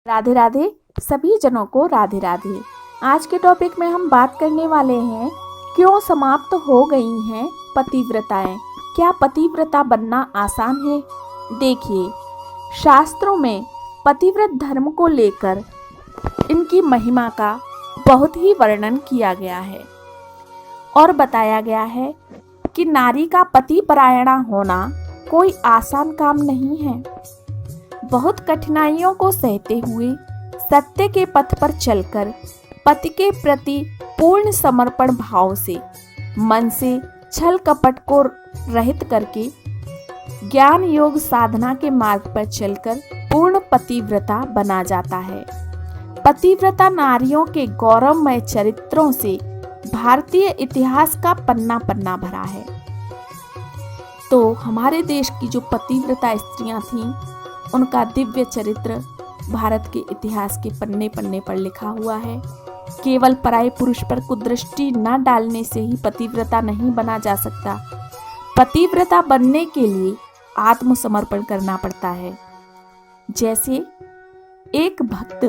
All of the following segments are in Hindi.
राधे राधे। सभी जनों को राधे राधे। आज के टॉपिक में हम बात करने वाले हैं क्यों समाप्त हो गई हैं पतिव्रताएं। क्या पतिव्रता बनना आसान है? देखिए, शास्त्रों में पतिव्रत धर्म को लेकर इनकी महिमा का बहुत ही वर्णन किया गया है और बताया गया है कि नारी का पति परायणा होना कोई आसान काम नहीं है। बहुत कठिनाइयों को सहते हुए सत्य के पथ पर चलकर पति के प्रति पूर्ण समर्पण भाव से मन से छल कपट को रहित करके ज्ञान योग साधना के मार्ग पर चलकर पूर्ण पतिव्रता बना जाता है। पतिव्रता नारियों के गौरवमय चरित्रों से भारतीय इतिहास का पन्ना पन्ना भरा है। तो हमारे देश की जो पतिव्रता स्त्रियां थीं, उनका दिव्य चरित्र भारत के इतिहास के पन्ने पन्ने पर लिखा हुआ है। केवल पराये पुरुष पर कुदृष्टि न डालने से ही पतिव्रता नहीं बना जा सकता। पतिव्रता बनने के लिए आत्मसमर्पण करना पड़ता है। जैसे एक भक्त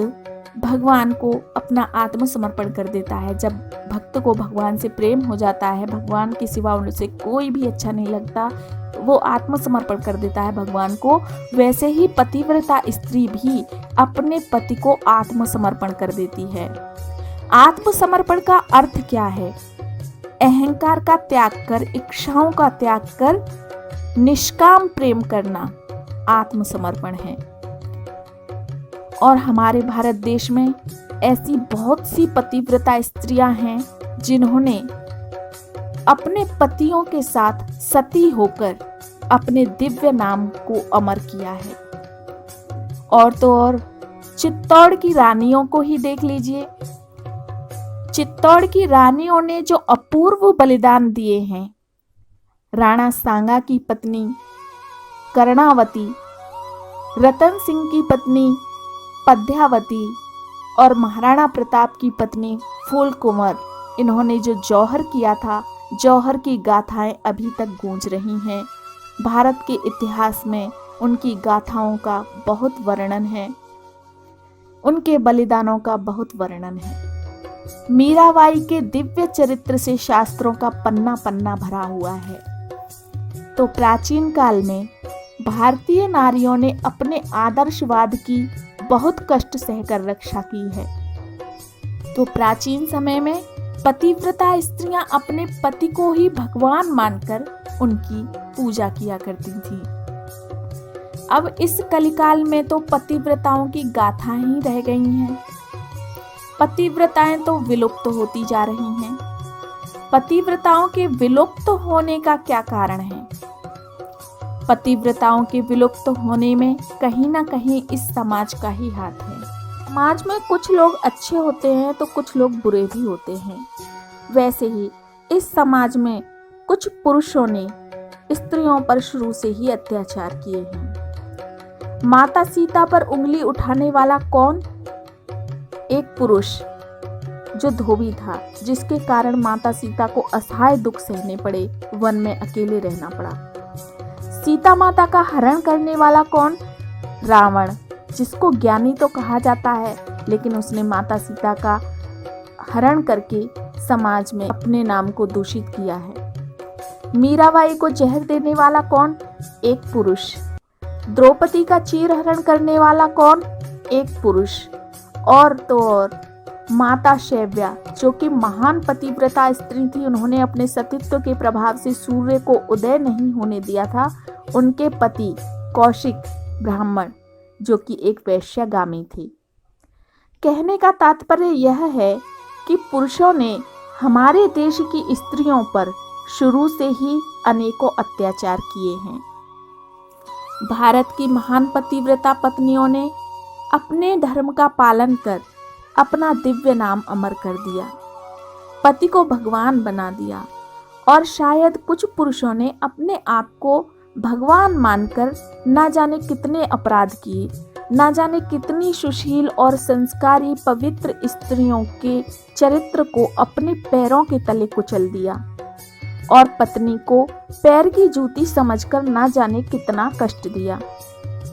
भगवान को अपना आत्मसमर्पण कर देता है। जब भक्त को भगवान से प्रेम हो जाता है, भगवान के सिवा उनसे कोई भी अच्छा नहीं लगता, वो आत्मसमर्पण कर देता है भगवान को। वैसे ही पतिव्रता स्त्री भी अपने पति को आत्मसमर्पण कर देती है। आत्मसमर्पण का अर्थ क्या है? अहंकार का त्याग कर, इच्छाओं का त्याग कर निष्काम प्रेम करना आत्मसमर्पण है। और हमारे भारत देश में ऐसी बहुत सी पतिव्रता स्त्रियां हैं जिन्होंने अपने पतियों के साथ सती होकर अपने दिव्य नाम को अमर किया है। और तो और चित्तौड़ की रानियों को ही देख लीजिए। चित्तौड़ की रानियों ने जो अपूर्व बलिदान दिए हैं, राणा सांगा की पत्नी कर्णावती, रतन सिंह की पत्नी पद्यावती और महाराणा प्रताप की पत्नी फूलकुंवर, इन्होंने जो जौहर किया था, जौहर की गाथाएं अभी तक गूंज रही हैं। भारत के इतिहास में उनकी गाथाओं का बहुत वर्णन है, उनके बलिदानों का बहुत वर्णन है। मीराबाई के दिव्य चरित्र से शास्त्रों का पन्ना पन्ना भरा हुआ है। तो प्राचीन काल में भारतीय नारियों ने अपने आदर्शवाद की बहुत कष्ट सहकर रक्षा की है। तो प्राचीन समय में पतिव्रता स्त्रियां अपने पति को ही भगवान मानकर उनकी पूजा किया करती थीं। अब इस कलिकाल में तो पतिव्रताओं की गाथा ही रह गई हैं। पतिव्रताएं तो विलुप्त होती जा रही हैं। पतिव्रताओं के विलुप्त होने का क्या कारण है? पतिव्रताओं के विलुप्त होने में कहीं ना कहीं इस समाज का ही हाथ है। समाज में कुछ लोग अच्छे होते हैं तो कुछ लोग बुरे भी होते हैं। वैसे ही इस समाज में कुछ पुरुषों ने स्त्रियों पर शुरू से ही अत्याचार किए हैं। माता सीता पर उंगली उठाने वाला कौन? एक पुरुष जो धोबी था, जिसके कारण माता सीता को असहाय दुख सहने पड़े, वन में अकेले रहना पड़ा। सीता माता का हरण करने वाला कौन? रावण, जिसको ज्ञानी तो कहा जाता है, लेकिन उसने माता सीता का हरण करके समाज में अपने नाम को दूषित किया है। मीराबाई को जहर देने वाला कौन? एक पुरुष। द्रौपदी का चीरहरण करने वाला कौन? एक पुरुष। और तो और माता शैव्या, जो कि महान पतिव्रता स्त्री थी, उन्होंने अपने सतीत्व के प्रभाव से सूर्य को उदय नहीं होने दिया था। उनके पति कौशिक ब्राह्मण, जो कि एक वैश्यागामी थी। कहने का तात्पर्य यह है कि पुरुषों ने हमारे देश की स्त्रियों पर शुरू से ही अनेकों अत्याचार किए हैं। भारत की महान पतिव्रता पत्नियों ने अपने धर्म का पालन कर अपना दिव्य नाम अमर कर दिया, पति को भगवान बना दिया। और शायद कुछ पुरुषों ने अपने आप को भगवान मानकर ना जाने कितने अपराध किए, ना जाने कितनी सुशील और संस्कारी पवित्र स्त्रियों के चरित्र को अपने पैरों के तले कुचल दिया और पत्नी को पैर की जूती समझकर ना जाने कितना कष्ट दिया।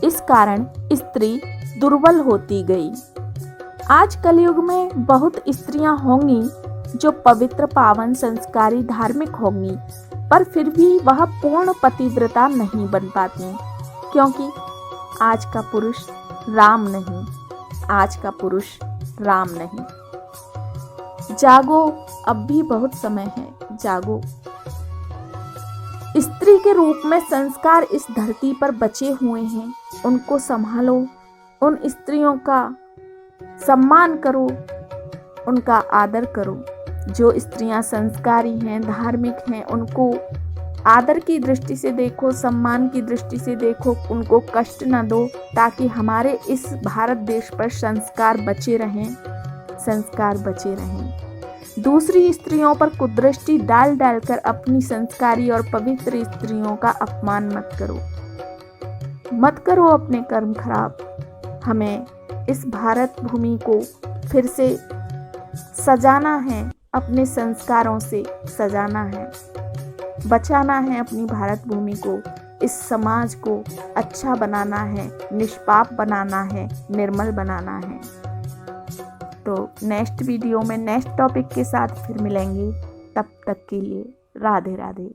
इस कारण स्त्री दुर्बल होती गई। आज कलयुग में बहुत स्त्रियां होंगी जो पवित्र, पावन, संस्कारी, धार्मिक होंगी, पर फिर भी वह पूर्ण पतिव्रता नहीं बन पाती, क्योंकि आज का पुरुष राम नहीं, आज का पुरुष राम नहीं। जागो, अब भी बहुत समय है, जागो। स्त्री के रूप में संस्कार इस धरती पर बचे हुए हैं, उनको संभालो, उन स्त्रियों का सम्मान करो, उनका आदर करो। जो स्त्रियां संस्कारी हैं, धार्मिक हैं, उनको आदर की दृष्टि से देखो, सम्मान की दृष्टि से देखो, उनको कष्ट न दो, ताकि हमारे इस भारत देश पर संस्कार बचे रहें, संस्कार बचे रहें। दूसरी स्त्रियों पर कुदृष्टि डाल डालकर अपनी संस्कारी और पवित्र स्त्रियों का अपमान मत करो, मत करो अपने कर्म खराब। हमें इस भारत भूमि को फिर से सजाना है, अपने संस्कारों से सजाना है, बचाना है अपनी भारत भूमि को, इस समाज को अच्छा बनाना है, निष्पाप बनाना है, निर्मल बनाना है। तो नेक्स्ट वीडियो में नेक्स्ट टॉपिक के साथ फिर मिलेंगे, तब तक के लिए राधे राधे।